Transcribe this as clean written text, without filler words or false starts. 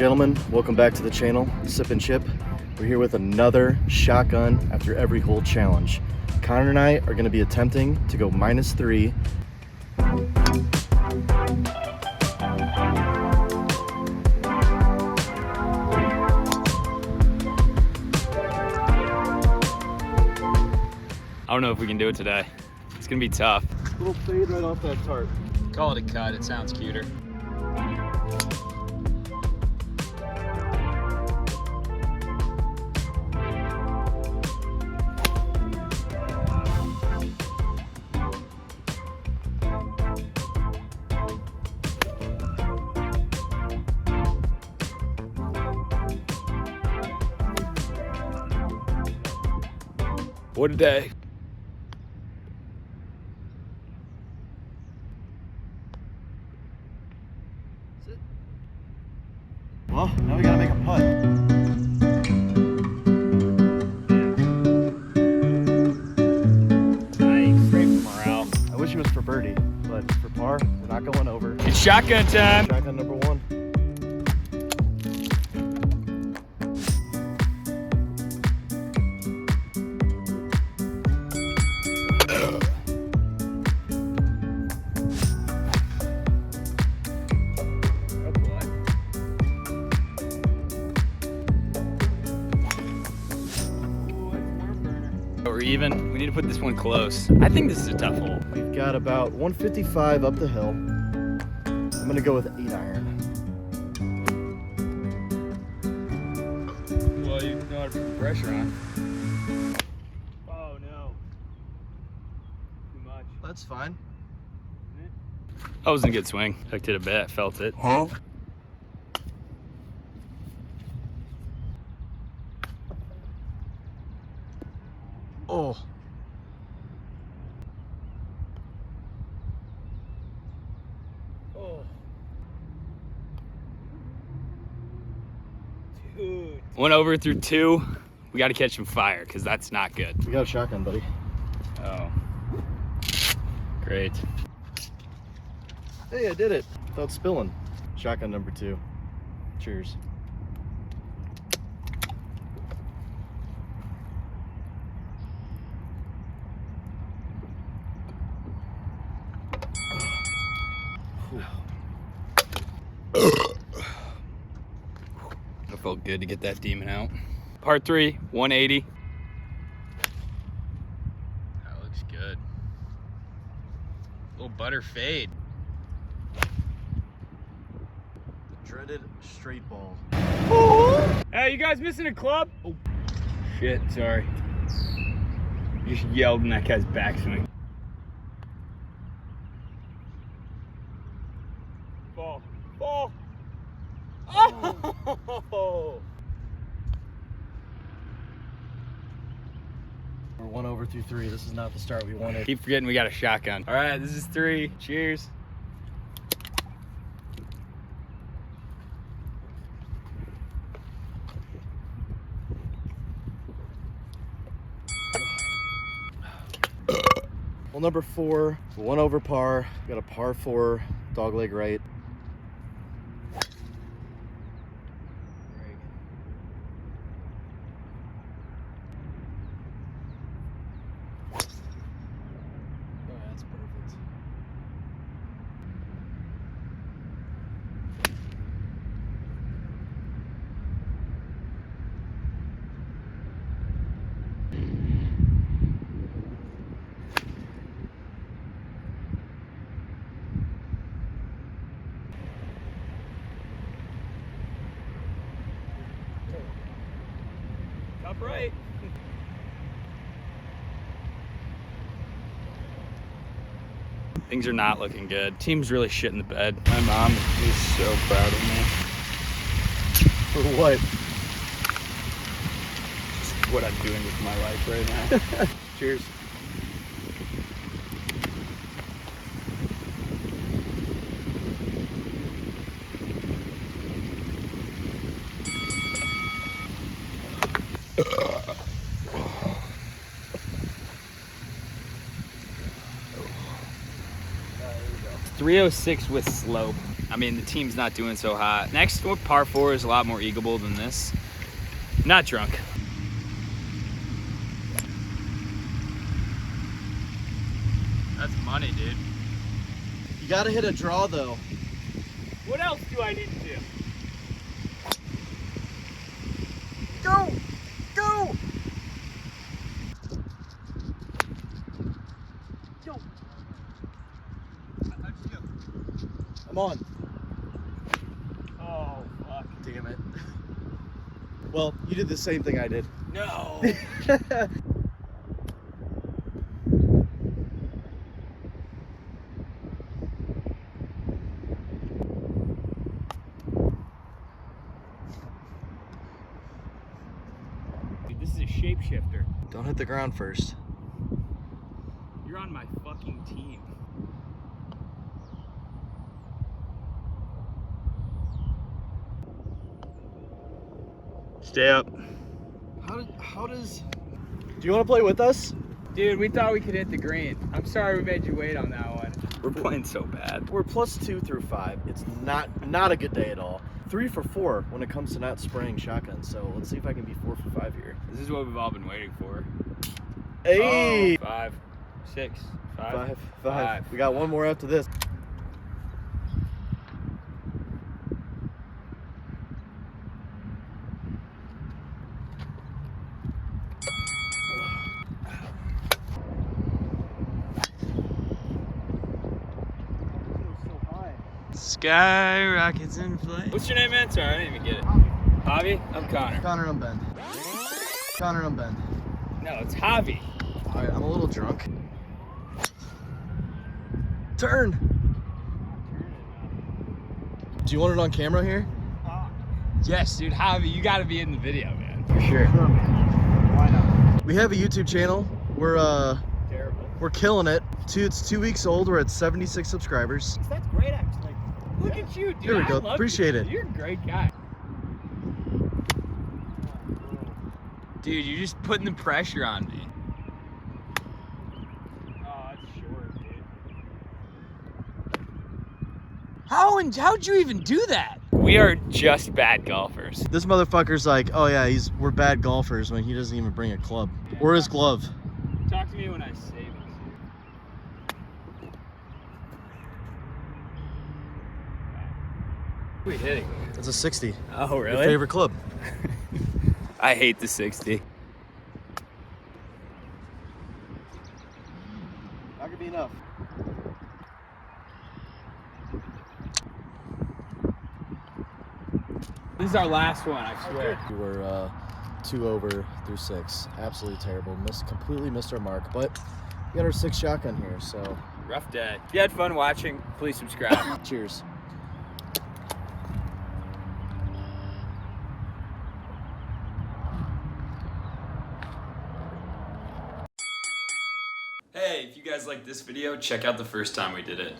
gentlemen, welcome back to the channel, Sip and Chip. We're here with another shotgun after every hole challenge. Connor and I are going to be attempting to go -3. I don't know if we can do it today. It's gonna be tough. Little fade right off that tarp. Call it a cut, it sounds cuter. What a day. Well, now we gotta make a putt. Nice, great morale. I wish it was for birdie, but for par, we're not going over. It's shotgun time. Shotgun number 1. We're even. We need to put this one close. I think this is a tough hole. We've got about 155 up the hill. I'm gonna go with 8 iron. Well, you know how to put the pressure on. Oh no. Too much. That's fine. That was a good swing. Hooked it a bit, felt it. Huh? Oh. Oh. Dude. 1 over through 2. We got to catch some fire because that's not good. We got a shotgun, buddy. Oh. Great. Hey, I did it without spilling. Shotgun number 2. Cheers. It felt good to get that demon out. Part 3, 180. That looks good. Little butter fade. The dreaded straight ball. Hey, you guys missing a club? Oh, shit, sorry. You just yelled in that guy's backswing. Ball. Ball. Oh! We're 1 over through 3. This is not the start we wanted. Keep forgetting we got a shotgun. All right, this is 3. Cheers. Well, number 4, 1 over par. Got a par 4, dog leg right. Oh, that's perfect. Top right. Things are not looking good. Team's really shit in the bed. My mom is so proud of me. For what? Just what I'm doing with my life right now. Cheers. It's 306 with slope. I mean, the team's not doing so hot. Next one, par 4 is a lot more eagleable than this. Not drunk. That's money, dude. You gotta hit a draw though. What else do I need to do? Go! Go! Go! I'm on. Oh, fuck. Damn it. Well, you did the same thing I did. No. Dude, this is a shapeshifter. Don't hit the ground first. You're on my fucking team. Stay up. How does... Do you want to play with us? Dude, we thought we could hit the green. I'm sorry we made you wait on that one. We're playing so bad. We're +2 through 5. It's not a good day at all. 3 for 4 when it comes to not spraying shotguns. So let's see if I can be 4 for 5 here. This is what we've all been waiting for. Hey! Oh, 5, 6, 5. 5. We got one more after this. Sky rockets in flight. What's your name, man? Sorry, I didn't even get it. Javi? I'm Connor. Connor, I'm Ben. Connor, I'm Ben. No, it's Javi. All right, I'm a little drunk. Turn. Do you want it on camera here? Yes, dude, Javi, you gotta be in the video, man. For sure. Why not? We have a YouTube channel. Terrible. We're killing it. It's 2 weeks old. We're at 76 subscribers. That's great, actually. Look at you, dude. Here we go. I love Appreciate you. it. You're a great guy. Dude, you're just putting the pressure on me. Oh, that's short, dude. How'd you even do that? We are just bad golfers. This motherfucker's like, oh yeah, we're bad golfers when he doesn't even bring a club or his glove. Talk to me when I save it. What are we hitting? It's a 60. Oh, really? Your favorite club. I hate the 60. That could be enough. This is our last one, I swear. We were 2 over through 6. Absolutely terrible. Completely missed our mark, but we got our 6th shotgun here, so. Rough day. If you had fun watching, please subscribe. Cheers. Hey, if you guys like this video, check out the first time we did it.